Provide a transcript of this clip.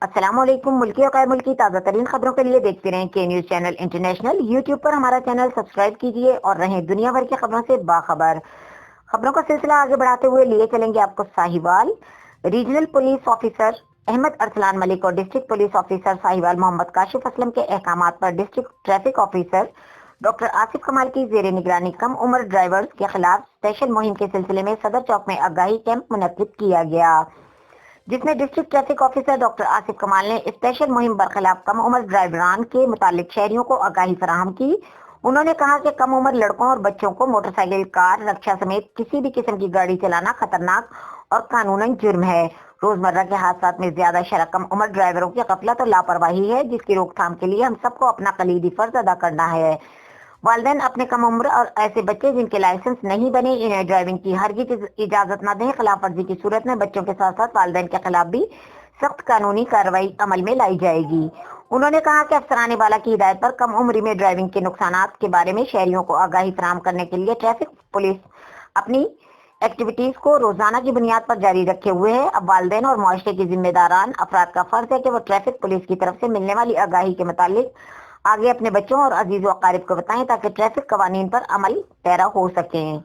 السلام علیکم۔ ملکی اور غیر ملکی تازہ ترین خبروں کے لیے دیکھتے رہیں کے نیوز چینل انٹرنیشنل۔ یوٹیوب پر ہمارا چینل سبسکرائب کیجیے اور رہیں دنیا بھر کی خبروں سے باخبر۔ خبروں کا سلسلہ آگے بڑھاتے ہوئے لیے چلیں گے آپ کو Sahiwal. Regional police officer Ahmed Arsalan Malik اور district police officer Sahiwal Muhammad Kashif Aslam کے احکامات پر district traffic officer doctor Asif Kamal کی زیر نگرانی کم عمر ڈرائیورز کے خلاف اسپیشل مہم کے سلسلے میں صدر چوک میں آگاہی کیمپ منعقد کیا گیا، جس میں district traffic officer doctor Asif Kamal نے اسپیشل مہم برخلاف کم عمر ڈرائیوران کے متعلق شہریوں کو آگاہی فراہم کی۔ انہوں نے کہا کہ کم عمر لڑکوں اور بچوں کو موٹر سائیکل، کار، رکشا سمیت کسی بھی قسم کی گاڑی چلانا خطرناک اور قانوناً جرم ہے۔ روزمرہ کے حادثات میں زیادہ شرح کم عمر ڈرائیوروں کی غفلت اور لاپرواہی ہے، جس کی روک تھام کے لیے ہم سب کو اپنا کلیدی فرض ادا کرنا ہے۔ والدین اپنے کم عمر اور ایسے بچے جن کے لائسنس نہیں بنے انہیں ڈرائیونگ کی ہرگز اجازت نہ دیں۔ خلاف ورزی کی صورت میں بچوں کے ساتھ ساتھ والدین کے خلاف بھی سخت قانونی کارروائی عمل میں لائی جائے گی۔ انہوں نے کہا کہ افسران بالا کی ہدایت پر کم عمری میں ڈرائیونگ کے نقصانات کے بارے میں شہریوں کو آگاہی فراہم کرنے کے لیے ٹریفک پولیس اپنی ایکٹیویٹیز کو روزانہ کی بنیاد پر جاری رکھے ہوئے ہے۔ اب والدین اور معاشرے کے ذمہ داران افراد کا فرض ہے کہ وہ ٹریفک پولیس کی طرف سے ملنے والی آگاہی کے متعلق آگے اپنے بچوں اور عزیز و اقارب کو بتائیں تاکہ ٹریفک قوانین پر عمل پیرا ہو سکیں۔